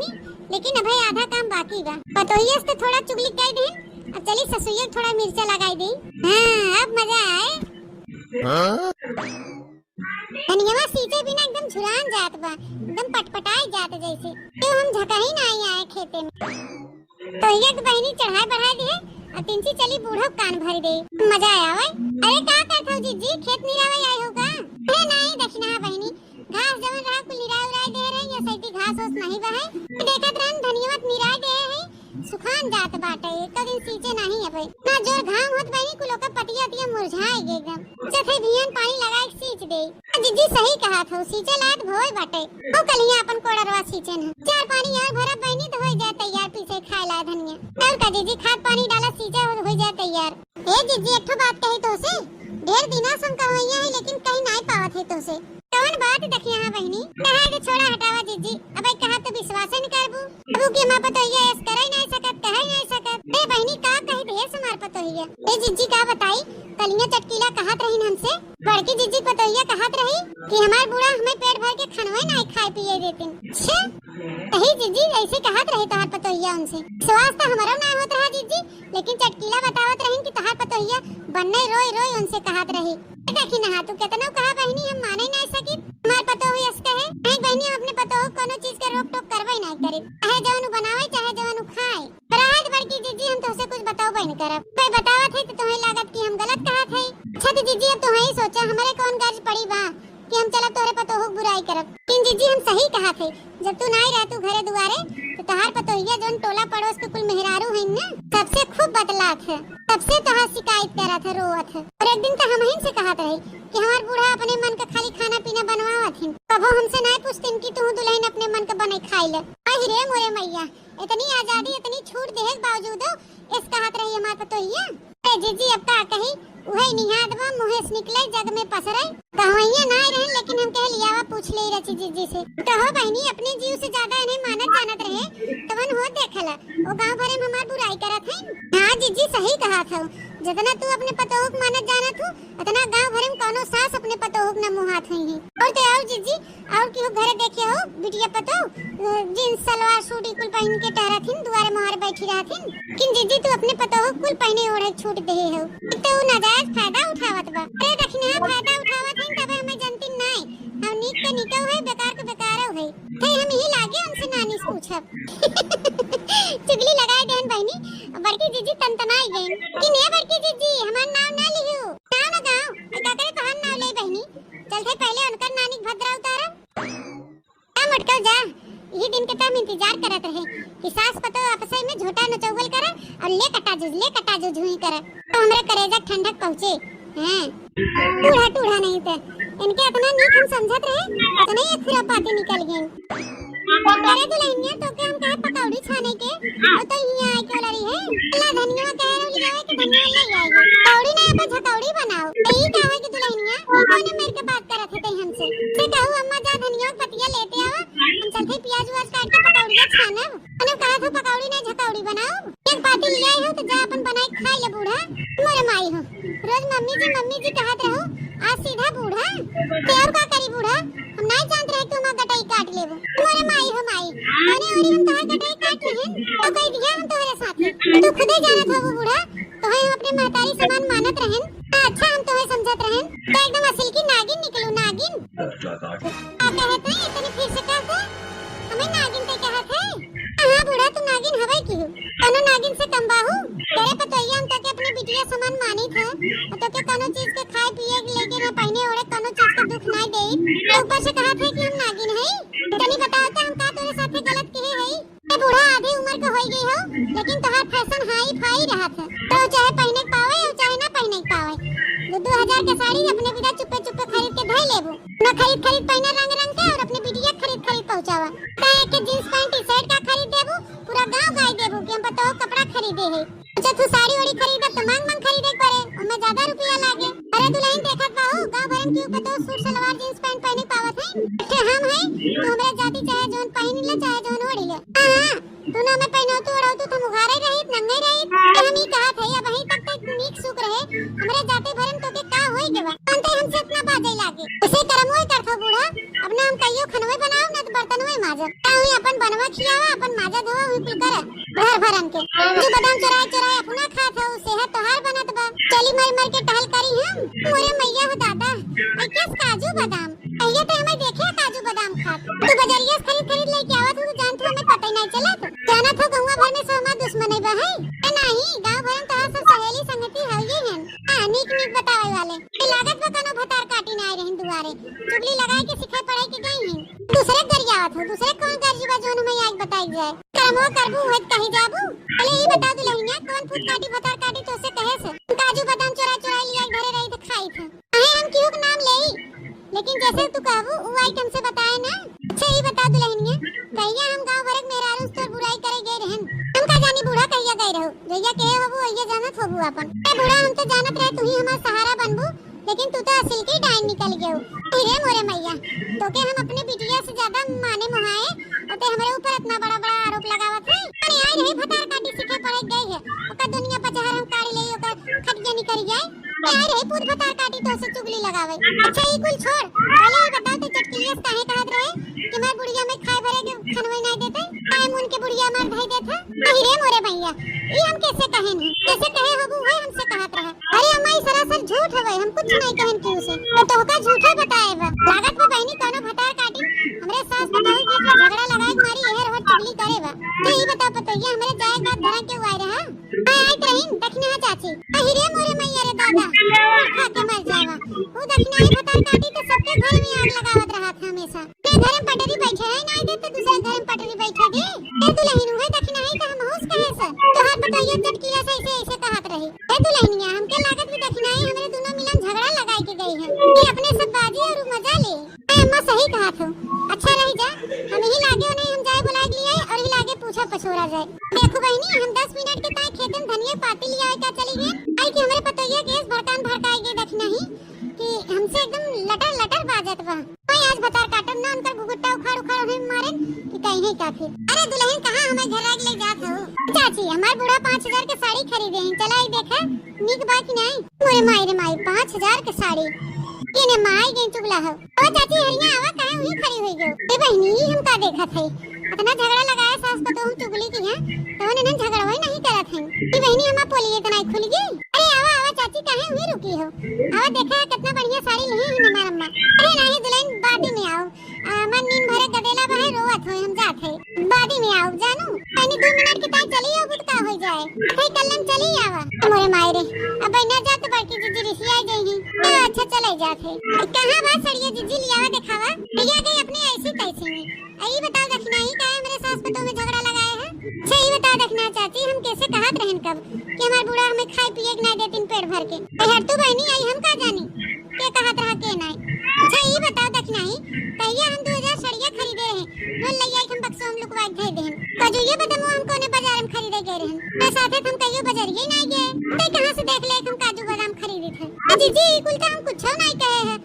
बहनी, लेकिन अभी आधा काम बाकी बा। पतोहिया से थोड़ा चुगली कर दे, अब चली ससुइया थोड़ा मिर्चा लगाई दे। हां अब मजा आए। धनिया सींचे बिना एकदम झुरान जात बा, एकदम पटपटाई जात जैसे तो हम झका ही नहीं आए खेते में। तो ये बहनी चढ़ाई बढ़ा दी है और तिनसी चली बूढ़ा कान भर दे। मजा आया ओए। अरे का करथौ जीजी, खेत निरावे आए हो का? अरे नहीं दक्षिणा बहनी, घास जवन रहा कुल निराई उराई दे रही, या सैती घास ओस नहीं बहे। देखत रहन धनियावत निराई दे है, सुखान जात बाटे, एक दिन सींचे नहीं अबे। ना जोर घाम होत बहनी कुल ओका पतिया तिया मुरझाए एकदम। चथे भियन पानी लगा के सींच दे। जीजी सही कहा था, सींचे लायक भोय बाटे। ओ कलिया अपन कोड़रवा सींचन है। चार पानी और भरा बहनी तो हो जाए तैयार पीछे खाए ला धनिया। और का जीजी खाद पानी डाला सींचा हो जाए तैयार। ए जीजी एक बात कही तो से, ढेर दिना सम कहैया है लेकिन कहीं नहीं पावत है तो से। कौन बात देखिए हां बहनी, कहा के छोड़ा हटावा जीजी, अबे कहा तो विश्वास नहीं करबू। अबू के मां पतोहिया ऐस करे नहीं सकत, कहे नहीं सकत। ए बहनी का कही ढेर समार पतोहिया। ए जीजी का बताई, कलिया चटकीला कहत रही हमसे, बड़की जीजी पतोहिया कहत रही कि हमार बूढ़ा हमें पेट भर के खनवे नहीं खाए पिए देतिन। छे कही जीजी ऐसे कहत रही तोहार पतोहिया उनसे। विश्वास तो हमारो ना होत रहा जीजी, लेकिन चटकीला बतावत रही कि तोहार पतोहिया बनने रोई रोई उनसे कहत रही। देखी ना तू कितना कहा बहनी, हम माने नहीं सकी। हमार पतोह यस कहे नहीं बहनी, हम अपने पतोह कोनो चीज के रोक टोक करवे नहीं करे, चाहे जवन बनावे चाहे जवन खाए। पर आज बड़की जीजी हम तोसे कुछ बताओ नहीं करब। कोई बतावत है तो तुम्हें लागत कि हम गलत कहत है। अच्छा तो जीजी अब तुम्हें ही सोचा हमारे कौन गर्ज पड़ी बा कि हम चला तोरे पतोह बुराई करब। लेकिन जीजी हम सही कहा थे, जब तू नहीं रह तू घरे दुआरे तो तोहार पतोहिया जोन टोला पड़ोस के कुल मेहरारू है ना, सबसे खूब बतलात है, सबसे तोहार शिकायत करत है, रोवत है। और एक दिन तो हम ही से कहत रही कि हमार बूढ़ा अपने मन का खाली खाना पीना बनवावत है, कबो हमसे नहीं पूछतिन कि तू दुल्हन अपने मन का बने खाई ले। आई रे मोरे मैया, इतनी आजादी इतनी छूट देहे के बावजूद इस कहत रही हमार पतोहिया। ए जीजी अब का कही उहे निहाद बा मुहे से निकले जग में पसरे। कहवैया नहीं रहे लेकिन हम कह लियावा पूछ ले रची जीजी से। कहो बहनी अपने जीव से ज्यादा इन्हें मानत जानत रहे तवन हो देखला ओ गांव भरे में हमार बुराई करत है। हां जीजी सही कहा था, जितना तू अपने पतोहक मानत जानत हो उतना गांव भरे में कोनो सास अपने पतोहक न मुहात है। और तो आओ जीजी और क्यों घरे देखे हो बिटिया पतो जींस सलवार सूट कुल पहन के टहरथिन दुआरे मोहर बैठी रहथिन, किन जीजी तू अपने पतोहक कुल पहने ओढ़े छूट दे हो तो नाजायज फायदा उठावत बा। अरे दक्षिणा फायदा उठावत है तबे हमें जनती नहीं, हम नीक के निकव है बेकार के बेकार है। थे हम ही लागे उनसे नानी से पूछब। चुगली लगाए देन बहनी, बड़की जीजी तनतनाई गई कि ने बड़की जीजी हमार नाम ना लियो, नाम ना गाओ का करे तोहर नाम ले बहनी। चलते पहले उनकर नानी भद्रा उतारब। आ मटका जा, यही दिन के तम इंतजार करत रहे कि सास पतो आपस में झोटा नचौगल करे और ले कटा जुझ हुई करे तो हमरे करेजा ठंडक पहुंचे। हैं बूढ़ा टूढ़ा नहीं थे इनके इतना नीक हम समझत रहे तो नहीं खुरा पाती निकल गई। अरे दुल्हनिया तो के हम कहे पकौड़ी छाने के और तो यहां आके लड़ी है अल्लाह धनिया कह रही है कि धनिया ले आएगी पकौड़ी नहीं अपन झकौड़ी बनाओ। यही कहा कि दुल्हनिया इन्होंने मेरे के बात करत थे हमसे से कहूं अम्मा जा धनिया पतिया लेते आवा हम चलते प्याज व्याज काट के पकौड़ियां छानब। मैंने कहा था पकौड़ी नहीं झकौड़ी बनाओ, एक पाती ले आई हो तो जा अपन बनाई खाई ले बूढ़ा। मोरे माई हो रोज मम्मी जी कहत रहो आज सीधा बूढ़ा ते और का करी बूढ़ा, हम नहीं जानत रहे तुम गटाई काट लेबो। मोरे माई हो माई ओने ओरी हम तोहर गटाई काट ले तो कह दिया हम तोहरे साथे तू खुदे जानत हो बूढ़ा तो हम अपने महतारी समान मानत रहन। अच्छा हम तोहे समझत रहन तो एकदम असल की नागिन निकलू नागिन। आ कहत है इतनी फिर से कहत है हमें नागिन ते कहत है। हां बूढ़ा तू नागिन हवे की कोनो नागिन से कम बाहू तेरे पतोहिया हम तके अपनी बिटिया समान मानी थे तो के कोनो चीज के खाए पिए लेके ना पहने ओढ़े कोनो चीज का दुख नहीं देई तो ऊपर से कहा था कि हम नागिन है। तनी बताओ तो हम का तोरे साथे गलत कहे है। ए बूढ़ा आधी उम्र का होई गई हो लेकिन तोहार फैशन हाई फाई रहत है तो चाहे पहने पावे और चाहे ना पहने पावे 2000 के साड़ी अपने बिना चुप्पे चुप्पे खरीद के धर लेबो ना खरीद पहना रंग रंग के और अपने बिटिया खरीद पहुंचावा काहे के जींस पैंट टी शर्ट का खरीद देबो पूरा गांव गाय देबो कि हम बताओ कपड़ा खरीदे है। अच्छा तू साड़ी ओड़ी खरीदा तो मांग खरीदे पड़े उनमें ज्यादा रुपया लागे। अरे दुल्हन देखत बाहू गांव भरन क्यों बताओ सूट सलवार जींस पैंट पहने पावत है कि हम है तो हमरे जाति चाहे जोन पहन ले चाहे जोन ओढ़ी ले। हां तू ना मैं पहनो तो ओढ़ो तो मुहारे रहित नंगे रहित तो हम ही कहा थे अब वहीं तक नीक सुख रहे हमरे जाति भरन तो के का होई के बा अंते हमसे इतना बाजे लागे उसे करमोय करथो बूढ़ा अब ना हम कहियो खनवे बनाओ ना तो बर्तन हुए माजा हुई अपन बनवा खियावा अपन माजा धोवा हुई कुल कर भर भरन के जो बादाम चुराए चुराए अपना खात हो सेहत तोहार बनत बा चली मर मर के टहल करी हम मोरे मैया हो दादा ए किस काजू बादाम अइया तो हमें देखे काजू बादाम खात तू बजरिया से खरीद खरीद लेके आवत हो जान तो हमें पता ही नहीं चलत जाना था गौवा भर में सब दुश्मन है भाई नहीं गांव भर में तो सब सहेली संगति है ये हैं नीक नीक बतावे वाले लागत में कनो भतार काटी ना आए रहन दुआरे चुगली लगाए के सिखाई पढ़ाई के गई हैं दूसरे गरियावत हो दूसरे कौन गर्जीबा जोन में आज बताई जाए करमो करबू होत कहीं जाबू पहले ही बता दू लहिया कौन फूट काटी भतार काटी तो से कहे से काजू बादाम चुरा चुरा लिया घरे रही तो खाई था अहे हम क्यों के नाम लेई लेकिन जैसे तू कहबू वो आइटम से बताए ना अच्छा ही बता दू लहिया कहिया हम गांव भर में मेरा रुस तो बुराई करे गए रहन हम का जानी बूढ़ा कहिया गए रहो जइया के होबू अइया जानत होबू अपन ए बूढ़ा हम तो जानत रहे तू ही हमारा सहारा बनबू लेकिन तू तो असल के डाइन निकल गयो अरे मोरे मैया तो के हम अपने बिटिया से ज्यादा माने मोहाए और ते हमारे ऊपर इतना बड़ा बड़ा आरोप लगावत है अरे आई रही भतार काटी सीखे पड़े गई है ओका दुनिया पर जहर हम काढ़ी ले ओका खटिया निकल जाए आई रही पूत भतार काटी तो से चुगली लगावे अच्छा ई कुल छोड़ पहले ही बताओ तो चटकिलिया से काहे कहत रहे कि मैं बुढ़िया में खाए भरे के खनवे नहीं देते टाइम उनके बुढ़िया मार धई देता नहीं रे मोरे भैया ई हम कैसे कहें कैसे कहे होबू है हमसे कहत रहे अरे अम्मा ई सरासर झूठ है हम कुछ नहीं कहन क्यों से तो का झूठा बताए बा लागत में बहनी कोनो भतार काटी हमरे सास बताओ कि झगड़ा लगाए मारी एहर हर चुगली करे बा तो ई बता पतैया हमरे जाए बात धरा के आए रहा आई रहीन दखना चाची अहि रे मोरे मैया रे दादा खा के मर जावा वो दखना आई भतार काटी तो सबके घर में आग लगावत रहा था हमेशा के घर में पटरी बैठे है नहीं देते दूसरे घर में पटरी बैठे दे ए दुल्हन है दखना है का हम होश कहे से तो हाथ बताइए चटकिया से ऐसे कहत रही ए दुल्हनिया हमके लागत भी दखना है हमरे दोनों मिलन झगड़ा लगाई के गई है ये अपने सब बाजी और मजा ले अम्मा सही कहा था अच्छा रही जा हम ही लागे नहीं हम जाए बुला लिए और ही लागे पूछा पछोरा जाए देखो बहनी हम 10 मिनट के ताई खेतन धनिया पाती लिया का चली गई आई कि हमरे पतैया केस भड़कान भड़काई गई देखना ही कि हमसे एकदम लटर लटर बाजत बा कोई आज भतार काटन ना उनका गुगुट्टा उखाड़ उखाड़ हमें मारे कि कहीं नहीं का फिर अरे दुल्हन कहां हमें घर आग ले जात हो चाची हमार बूढ़ा 5000 के साड़ी खरीदे हैं चला ही देखा नीक बात नहीं मोरे माई रे माई 5000 के साड़ी किने माई गई चुगला हो ओ चाची हरिया आवा काहे हुई खड़ी हुई गयो ए बहनी हम का देखा थे इतना झगड़ा लगाया सास को तो हम चुगली की है तो उन्हें झगड़ा होई नहीं करत है ई बहनी हमा पोली इतना खुल गई अरे आवा आवा चाची काहे हुई रुकी हो आवा देखा कितना बढ़िया साड़ी ली है हमार अम्मा अरे नहीं दुल्हन बादी में आओ मन नींद भरे गदेला बहे रोवत होय हम जात है बादी में आओ जानू पानी 2 मिनट के ताई चली हो बुटका हो जाए कहीं कल्लम चली आवा मोरे माई रे अब ना जात बाकी जीजी रिसिया गई है अच्छा चले जात है कहां बात सड़िया जीजी लियावा दिखावा भैया गई अपने ऐसी तैसी में आई बताओ दखना ही काहे मेरे सास पतों में झगड़ा लगाया है सही बता दखना चाची हम कैसे कहत रहन कब कि हमार बूढ़ा हमें खाए पिए के ना देतिन पेट भर के हर तू बहनी आई हम का जानी के कहत रहा के नहीं अच्छा ये बताओ दखना ही कहिया हम 2000 सड़िया खरीदे रहे लोन लइया हम बक्सो हम लुकवा दे देन कजो ये बदमो हम कोने बाजार में खरीदे गए रहन तो साथे हम कहियो बाजारिए नहीं गए ते कहां से देख ले हम काजू बादाम खरीदे थे जीजी कुल का हम कुछ नहीं कहे है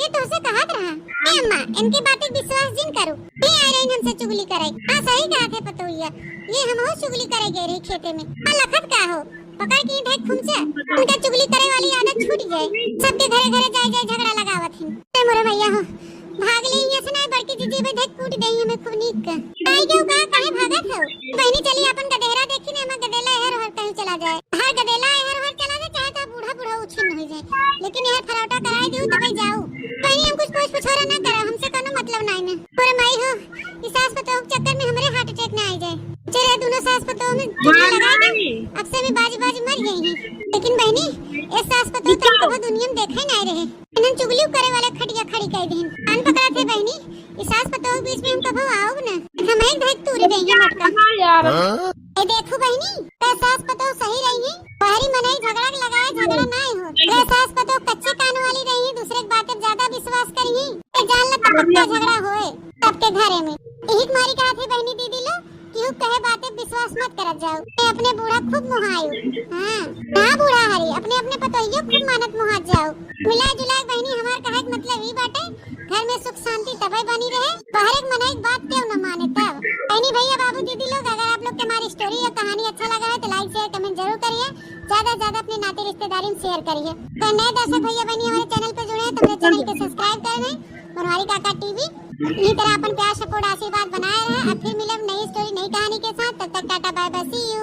के तो से कहत रहा ए अम्मा इनकी बातें विश्वास जिन करो नहीं आ रही हमसे चुगली करे हां सही कहा थे पतोइया ये हम हो चुगली करे गए रही खेते में लखत का हो पकड़ के ढेक खुमसे उनका चुगली करे वाली आदत छूट जाए सबके घरे घरे जाए जाए झगड़ा लगावत है ए मोरे भैया हो भाग ले यहाँ से नहीं बड़की जीजी में ढेक कूट गई हमें खूब नीक का आई क्यों कहा काहे भागत हो बहनी चली अपन गधेरा देखी ने हमें गधेला हर हर कहीं चला जाए हर गधेला हर हर चला जाए चाहे तो बूढ़ा बूढ़ा उछिन हो जाए लेकिन यह फरौटा कराई दूं तब जाओ बहनी हम कुछ पूछ पुछोरा ना करा हमसे कोनो मतलब नहीं ना मोरे माई हो इस सास पतोह के चक्कर में हमारे हार्ट अटैक ना आ जाए चले दोनों सास पतोह में झगड़ा लगा दे अब से भी बाजी बाजी मर गई हैं लेकिन बहनी इस सास पतोह तो कभी दुनिया में देखा ही नहीं रहे इन्हें चुगली करे वाले खटिया खड़ी कह देन कान पकड़ा थे बहनी इस सास पतोह के बीच में हम कभी आओ ना हम एक ढेक तूरी देंगे मटका यार ए देखो बहनी ते सास पतोह सही रही है बाहरी मनाई झगड़ा लगाए झगड़ा नहीं हो ते सास पतोह कच्चे कान वाली रही दूसरे की बातें ज्यादा विश्वास करी है ए जान ले पक्का झगड़ा होए सबके घरे में यही मारी कहा थी बहनी दीदी लो क्यों कहे बातें विश्वास मत करत जाओ मैं अपने बूढ़ा खूब मुहायू हां ना बूढ़ा हरी अपने अपने पतोइयो खूब मानत मुहात जाओ मिला जुला बहनी हमार कहे मतलब ही बाटे घर में सुख शांति तबे बनी रहे बाहर एक मनाई बात क्यों न माने तब बहनी भैया बाबू दीदी लोग अगर आप लोग के हमारी स्टोरी या कहानी अच्छा लगा है तो लाइक शेयर कमेंट जरूर करिए ज्यादा से ज्यादा अपने नाते रिश्तेदारी में शेयर करिए तो नए दर्शक भैया बहनी हमारे चैनल पे जुड़े हैं तो मेरे चैनल को सब्सक्राइब कर दें बनवारी काका टीवी। इसी तरह अपन प्यार सपोर्ट आशीर्वाद बनाए रहे। अब फिर मिलब नई स्टोरी नई कहानी के साथ, तब तक tata bye bye see you.